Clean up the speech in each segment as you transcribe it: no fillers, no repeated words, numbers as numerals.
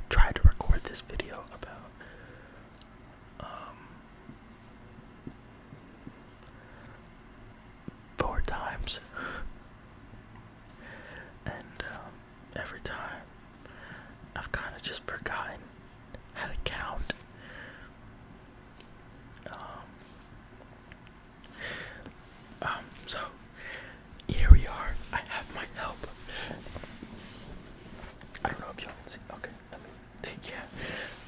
tried to record this video about 4 times, and every time I've kind of just forgotten how to count. So here we are. I have my help. I don't know if y'all can see. Okay, let me. Yeah.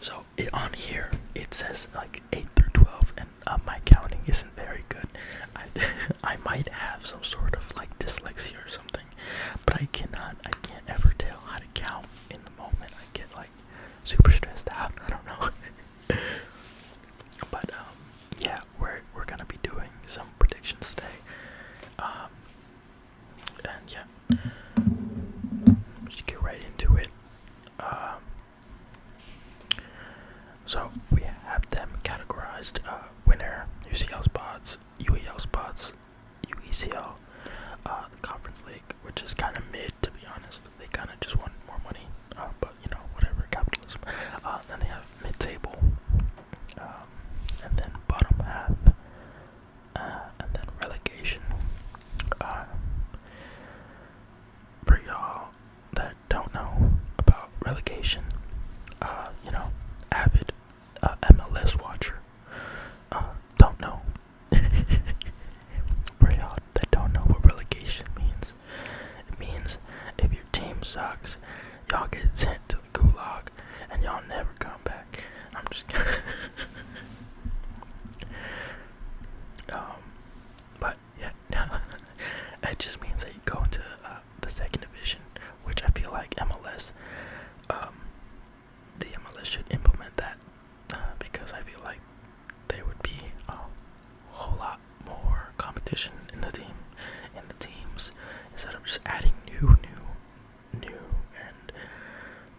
So on here it says like 8 through 12, and my counting isn't very good. I might have some sort of like dyslexia or something, but I can't ever tell how to count in the moment. I get like super stressed out. I don't know. But yeah, we're gonna be doing some predictions today. And yeah, just get right into it. So we have them categorized: winner, UCL spots, UEL spots, UECL, the Conference League, which is kind of mid, to be honest. They kind of just want more money, but you know, whatever, capitalism. Then they have mid-table, and then bottom half, and then relegation. For y'all that don't know about relegation, you know, avid MLS watcher, don't know. For y'all that don't know what relegation means, it means if your team sucks, y'all get sent to the gulag and y'all never come back. I'm just kidding. But yeah, it just means that you go into the second division, which I feel like MLS, the MLS should implement that, because I feel like there would be a whole lot more competition in the teams, instead of just adding new and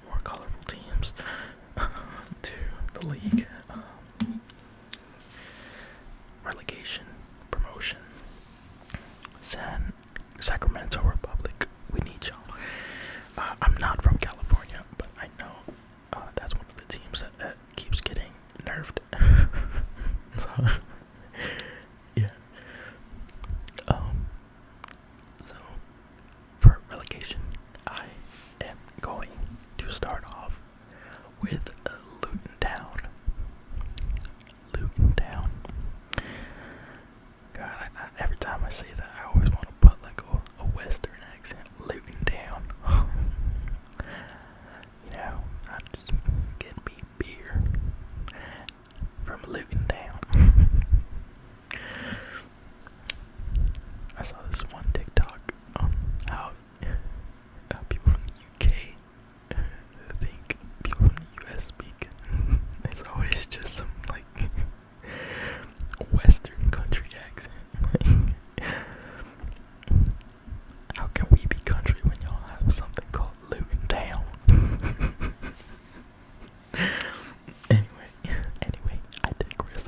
more colorful teams to the league. Relegation, promotion, Sacramento Republic, we need y'all. I'm not from California, but I know that's one of the teams that keeps getting nerfed. So, yeah. So for relegation, I am going to start off with Luton Town. Luton Town. God, every time I say that, I always want to put like a Western accent. Luton Town. You know, I just get me beer from Luton Town. I saw this one TikTok on how people from the UK think people from the US speak. It's always just some like Western country accent. How can we be country when y'all have something called Luton Town? Anyway, I digress.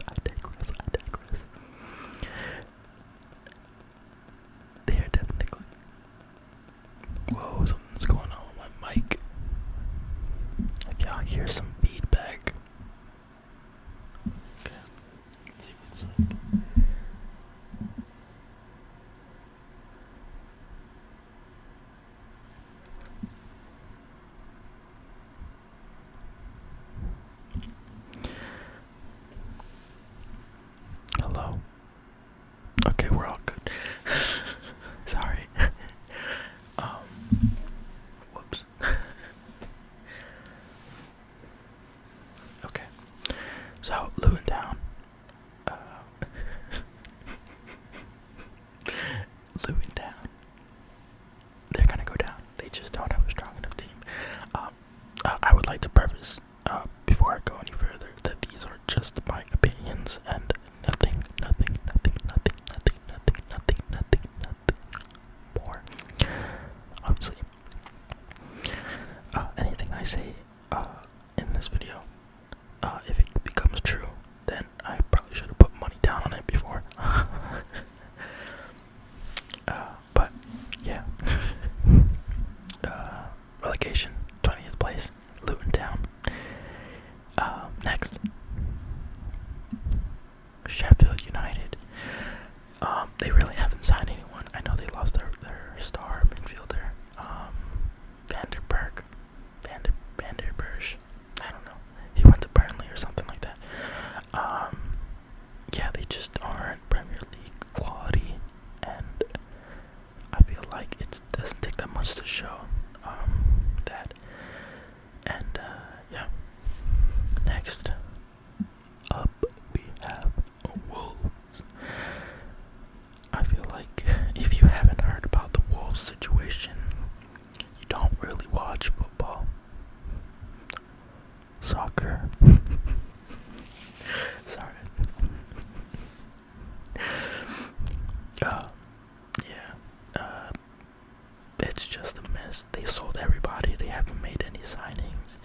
They are definitely. Whoa, something's going on with my mic. If y'all hear some feedback. Okay, let's see what's up. Hello. Okay, we're all good. Sorry. like it doesn't take that much to show that. And yeah. Next up, we have Wolves. I feel like if you haven't heard about the Wolves situation, you don't really watch football. Soccer. Sorry. It's just a mess. They sold everybody. They haven't made any signings.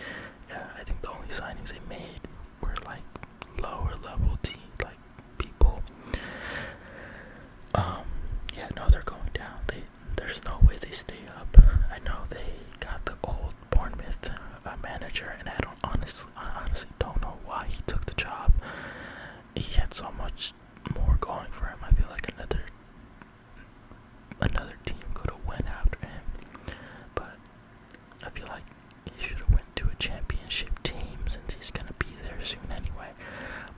I think the only signings they made were like lower level team, like people. No, they're going down. There's no way they stay up. I know they got the old Bournemouth manager, and I honestly don't know why he took the job. He had so much more going for him. I feel like another team could have went after him, but I feel like he should have went to a championship team since he's gonna be there soon anyway.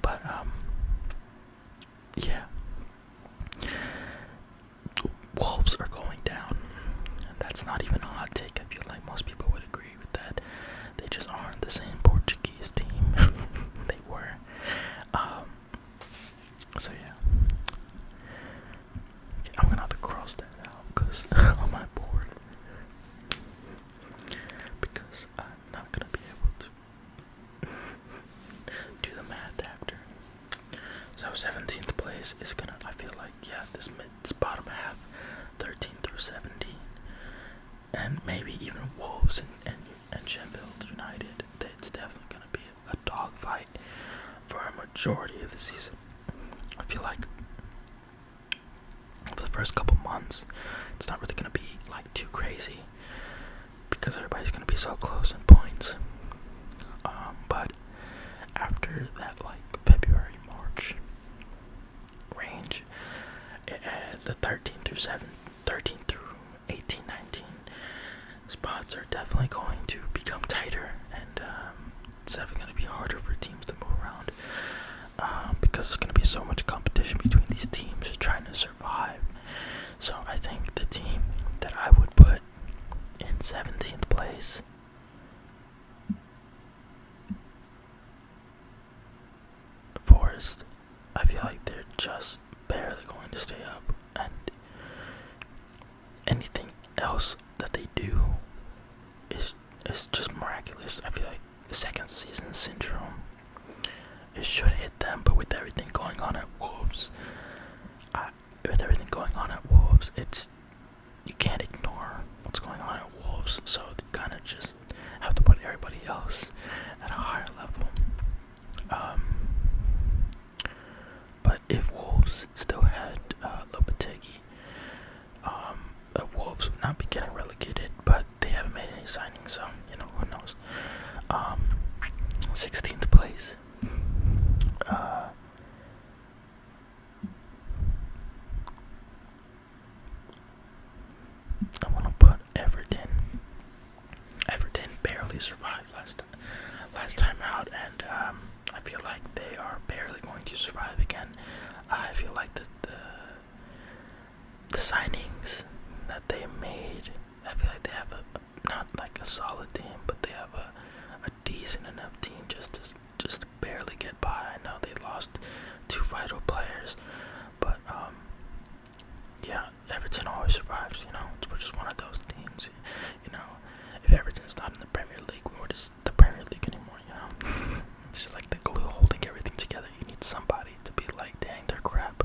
But yeah, Wolves are going down, and that's not even a hot take. I feel like most people would agree with that. They just aren't the same Portuguese team they were. So yeah. Okay, I'm gonna have to cross that out because on my board, because I'm not gonna be able to do the math after. So 17th place is gonna, I feel like, yeah, this bottom half, 13 through 17, and maybe even Wolves and Sheffield United. It's definitely gonna be a dogfight for a majority of the season. I feel like for the first couple months, it's not really gonna be like too crazy because everybody's gonna be so close in points. But after that, like February, March range, the 13 through 18, 19 spots are definitely going to become tighter, and it's definitely going to be harder for teams to move around because there's going to be so much competition between these teams just trying to survive. So I think the team that I would put in 17th place Forest, I feel like they're just barely going to stay up, and anything else that they do is just miraculous. I feel like the second season syndrome, it should hit them, but with everything going on at Wolves, it's, you can't ignore what's going on at Wolves, so you kind of just have to put everybody else at a higher level. But if Wolves still had Lopetegui, Wolves would not be getting relegated, but they haven't made any signings, so, you know, who knows. 16th place. I want to put Everton. Everton barely survived last time out, and I feel like they are barely going to survive again. I feel like the signings that they made, I feel like they have not like a solid team, but they have a decent enough team just to barely get by. I know they lost 2 vital players, but yeah, Everton always survives. You know, we're just one of those teams. You know, if Everton's not in the Premier League, we're just the Premier League anymore. You know, it's just like the glue holding everything together. You need somebody to be like, dang, they're crap.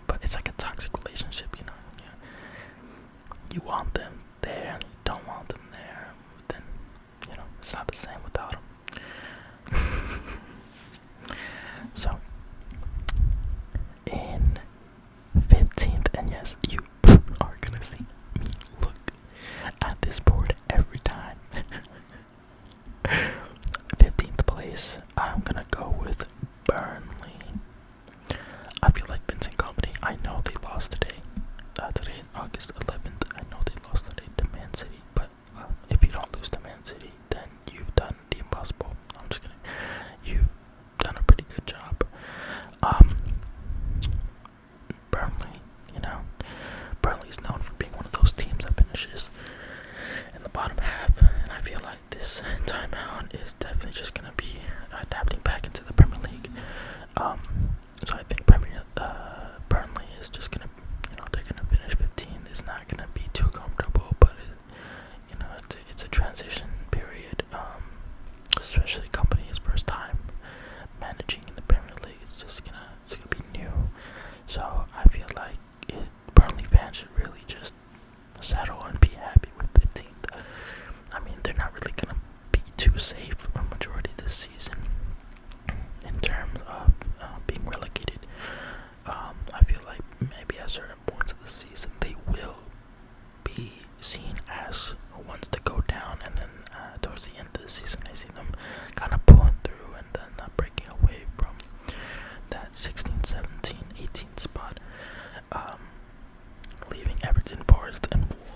But it's like a toxic relationship, you know. Yeah. You want them there, and you don't want them there. But then, you know, it's not the same without them. So, in 15th, and yes, you are gonna see me look at this board every time. 15th place, I'm gonna go with Burnley. I feel like Vincent Company, I know they lost today. Today, August 11th, I know they lost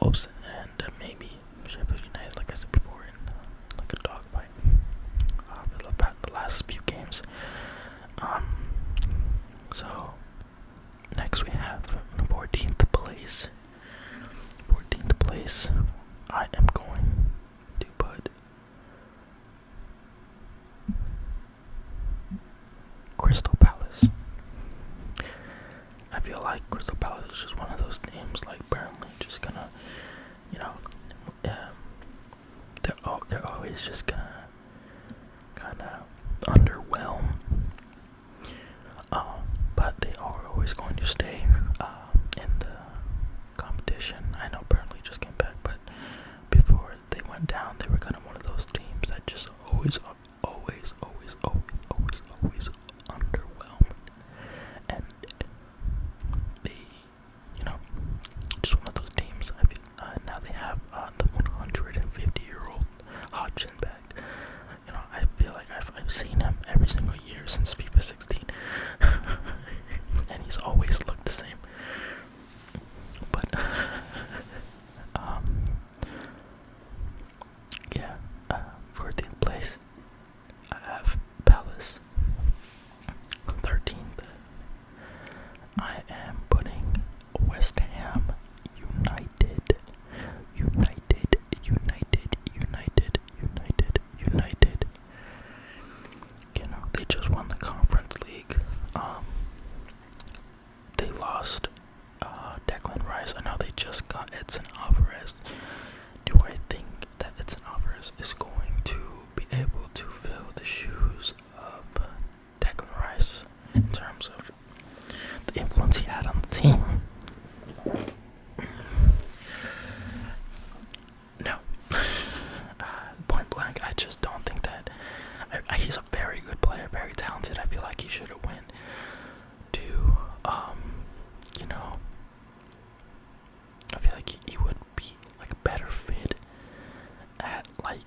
Wolves and maybe Sheffield United, like I said before, in like a dogfight about the last few games. So next we have 14th place. 14th place. I am going to put Crystal Palace. I feel like Crystal Palace is just one of those teams like Burnley, just gonna, you know, they're always just gonna kind of underwhelm. But they are always going to stay in the competition. I know Burnley just came back, but before they went down, they were kind of one of those teams that just always underwhelmed. And they, you know, just one of those teams. I feel now they have the 150-year-old Hodgson back. You know, I feel like I've seen him every single year since FIFA 16, and he's always looked the same. But yeah, 14th place. I have Palace. 13th. I am putting West Ham United. You know, they just won the Conference League. They lost Declan Rice. I know they just got Edson Alvarez. Do I think that Edson Alvarez is going to be able to fill the shoes of Declan Rice in terms of the influence he had on the team? No. Point blank, I just don't think that. He's a very good player, very talented. I feel like he should have went to, you know, I feel like he would be like a better fit at like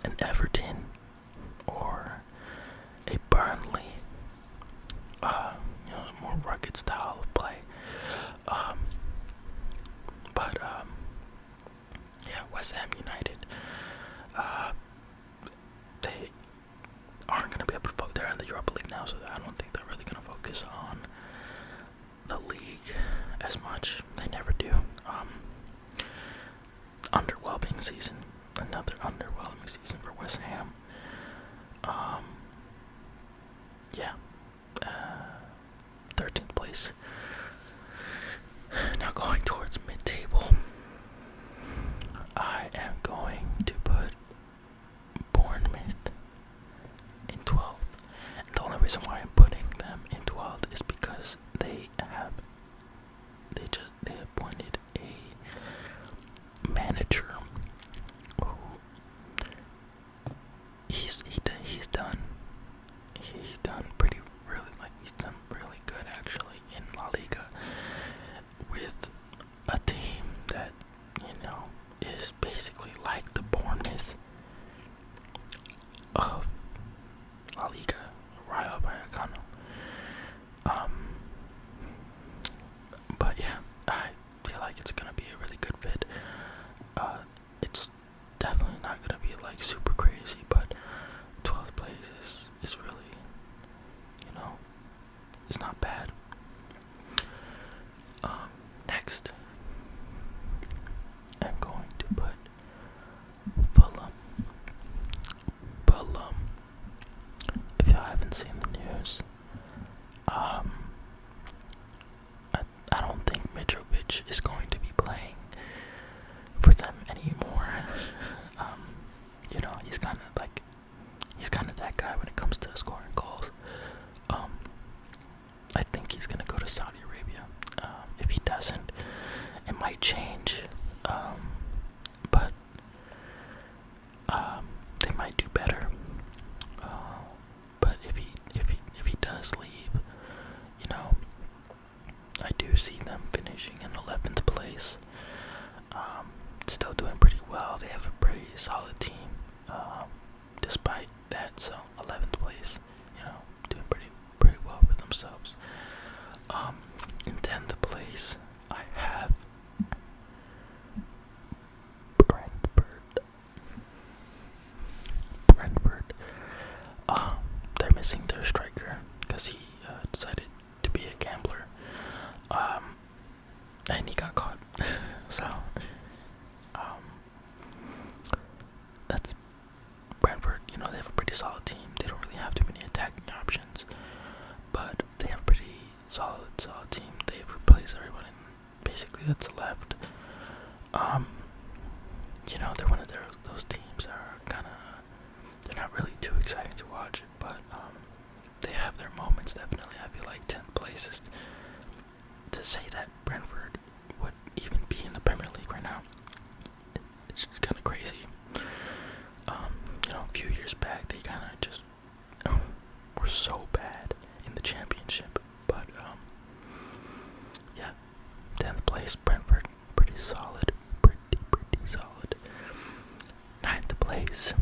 an Everton or a Burnley, you know, a more rugged style of play. But yeah, West Ham United, they aren't gonna be able to focus. They're in the Europa League now, so I don't think they're really gonna focus on the league as much. They never do. Underwhelming season. Another underwhelming season for West Ham. Yeah. 13th place. Now going towards mid-table, I am going to put Bournemouth in 12th. And the only reason why I'm putting them in 12th is because they appointed a manager who he's done really good actually in La Liga with a team that, you know, is basically like the Bournemouth of La Liga, Rayo Vallecano. But yeah, I feel like it's gonna be a really good fit. It's definitely not gonna be like super crazy, but 12th place is really, you know, it's not bad. Next, I'm going to put Fulham. If y'all haven't seen the news, I don't think Mitrovic is going to be playing for them anymore. You know, he's kind of that guy when it comes to scoring goals. I think he's gonna go to Saudi Arabia. If he doesn't, it might change. But they might do better. But if he does leave, you know, I do see them finishing in 11th place. Still doing pretty well. They have a pretty solid team. Despite that, so 11th place, you know, doing pretty well for themselves. In 10th place, I have which is kind of crazy. A few years back, they kind of just were so bad in the championship. But, yeah, 10th place, Brentford, pretty solid. Pretty solid. 9th place,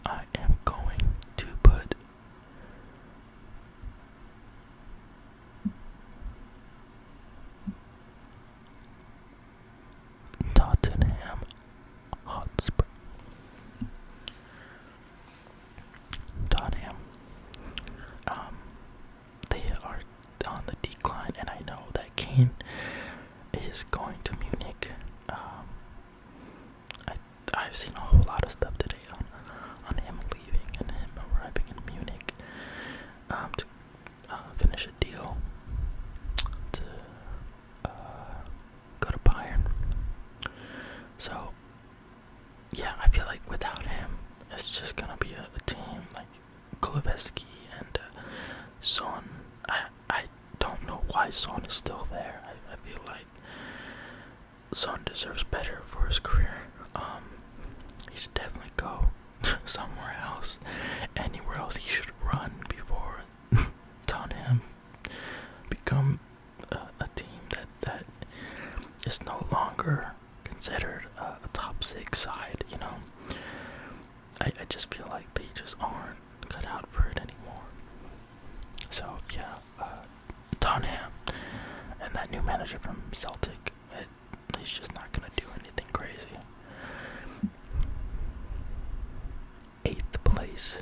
I am going to put Tottenham Hotspur. Tottenham. They are on the decline, and I know that Kane is going to Munich. I've seen a whole lot of stuff today on him leaving and him arriving in Munich to finish a deal to go to Bayern. So, yeah, I feel like without him, it's just gonna be a team like Kuleveski and Son. I don't know why Son is still there. I feel like Son deserves better for his career. He should definitely go somewhere else. Anywhere else he should run before Tottenham become a team that is no longer considered a top 6 side, I just feel like they just aren't cut out for it anymore. So yeah, Tottenham and that new manager from Celtic, he's just not gonna do anything crazy. 8th place.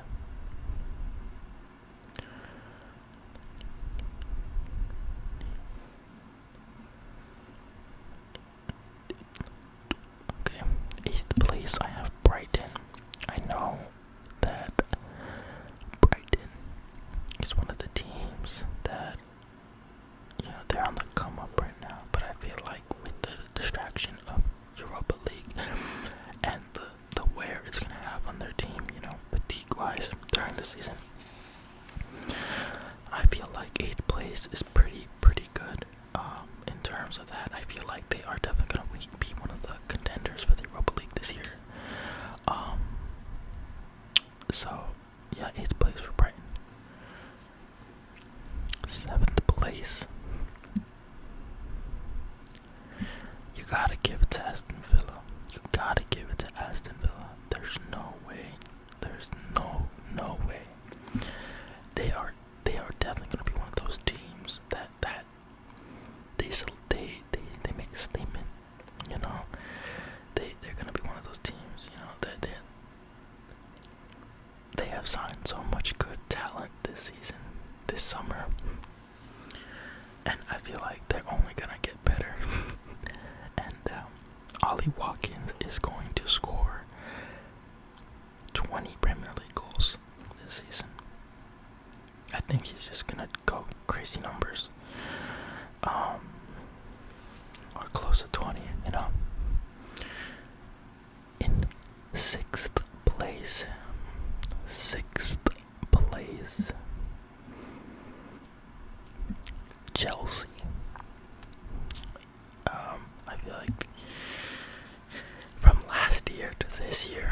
Okay, 8th place, I have Brighton. I know that Brighton is one of the teams that, they're on the come up right now, but I feel like with the distraction of Europa League and the wear it's gonna have on their team, fatigue-wise during the season, I feel like 8th place is pretty good. In terms of that, I feel like they are definitely gonna be one of the contenders for the Europa League this year. So yeah, 8th place for Brighton. 7th place. You gotta give it to Aston Villa. There's no way. No way. They are definitely gonna be one of those teams that they make a statement. They're gonna be one of those teams. That they have signed so much good talent this season, this summer, and I feel like they're only gonna get better. And Ollie Watkins is going to score 20 Premier League goals this season. I think he's just gonna go crazy numbers, or close to 20. In 6th place, Chelsea. I feel like from last year to this year,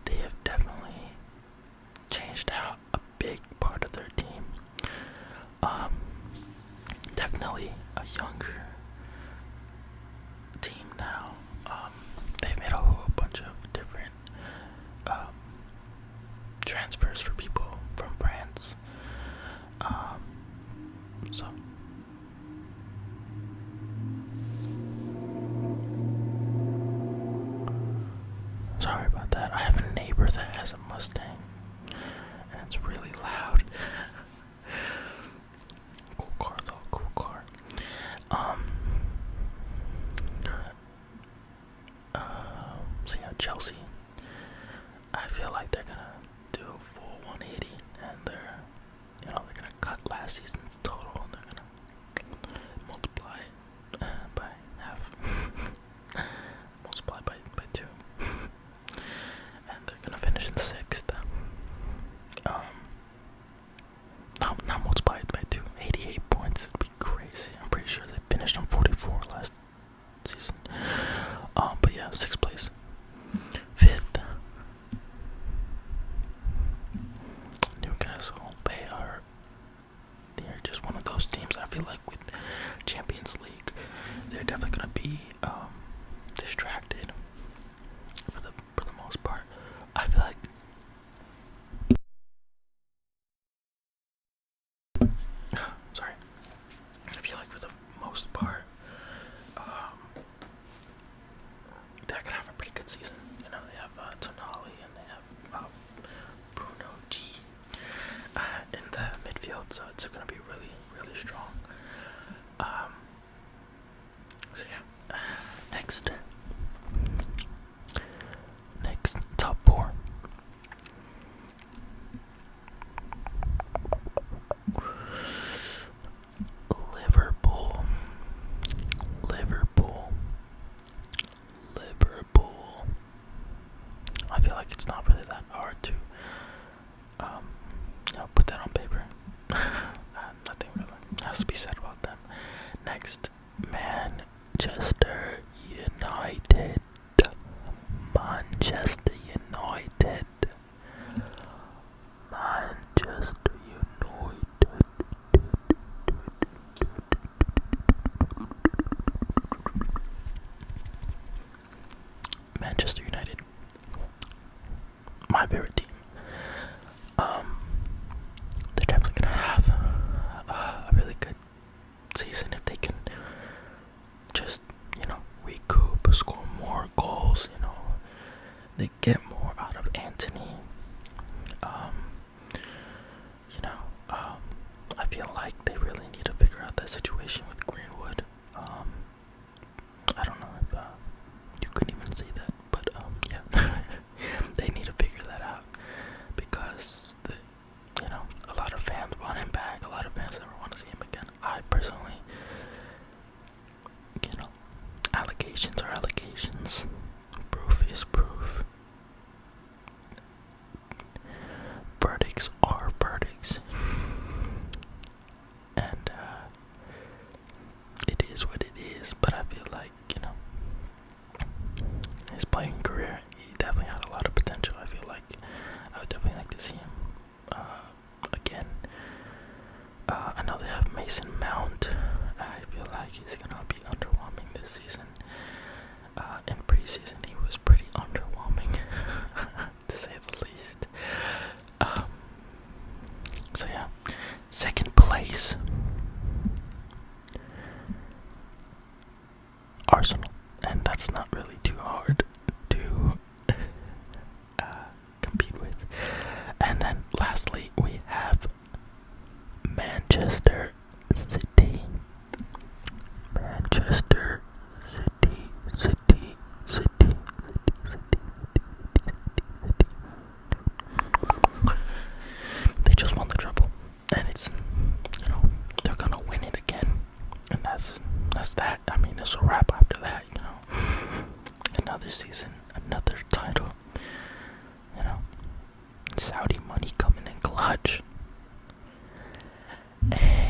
they have definitely changed out a big part of their team. Definitely a younger team now. They've made a whole bunch of different transfers for people from France. So sorry about that. I have a neighbor that has a Mustang, and it's really loud. Cool car though, cool car. So yeah, Chelsea, I feel like they're gonna do a full 180, and they're gonna cut last season's total, and they're gonna multiply it by half, multiply by 2, and they're gonna finish in 6th. they're definitely gonna be distracted for the most part. I feel like sorry. I feel like for the most part, they're gonna have a pretty good season. You know, they have Tonali and they have Bruno G in the midfield, so it's gonna be really, really strong. So yeah. Next, top four. Liverpool. I feel like it's not really that hard to put that on paper. Nothing really has to be said about them. Next, Manchester United. Manchester United. Manchester United. My favorite team. They're definitely gonna have a really good season if they can just, recoup, score more goals, they get more out of Anthony. I feel like they really need to figure out that situation with Greenwood. I don't know if you couldn't even see that, but yeah, they need to figure that out because a lot of fans want him back. A lot of fans never want to see him again. I personally, allegations are allegations. Proof is proof. Verdicts are verdicts. And it is what it is. But I feel like, his playing career, he definitely had a lot of potential. I feel like I would definitely like to see him again. I know they have Mason Mount. I feel like he's gonna be underwhelming this season. In preseason, he was pretty underwhelming, to say the least. So yeah, second place, Arsenal, and that's not really too hard to compete with. And then lastly, we have Manchester City. They just won the treble, and it's, they're gonna win it again, and that's that. I mean, it's a wrap after that, another season, another title, Saudi money coming in clutch. Anyways,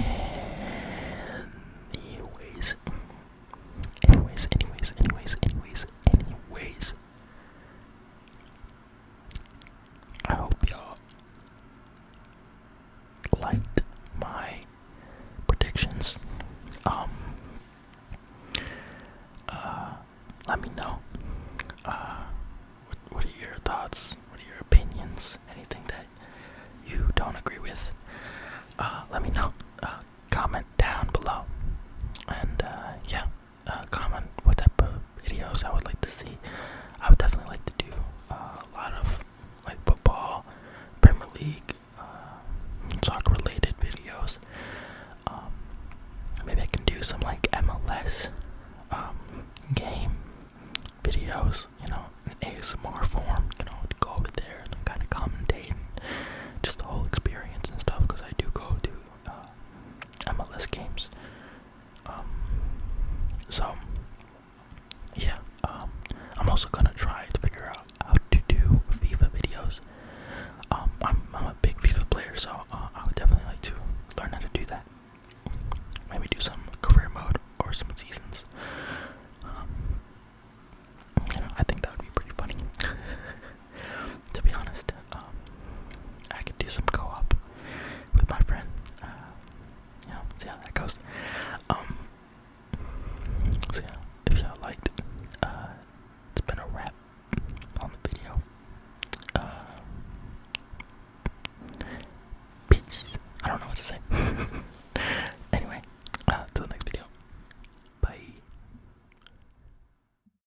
I hope y'all liked my predictions. Let me know. What are your thoughts? What are your opinions? Anything that you don't agree with? Let me know. Comment down below. And comment what type of videos I would like to see. I would definitely like to do a lot of football, Premier League, soccer related videos. Maybe I can do some MLS game videos, in ASMR form, go over there and kind of commentate just the whole experience and stuff, because I do go to MLS games. So yeah, I'm also gonna try to figure out how to do FIFA videos. I'm a big FIFA player, so I would definitely like to learn how to do that. Maybe do some career mode or some seasons. I think that would be pretty funny. To be honest, I could do some co-op with my friend. See how that goes. So yeah, to say.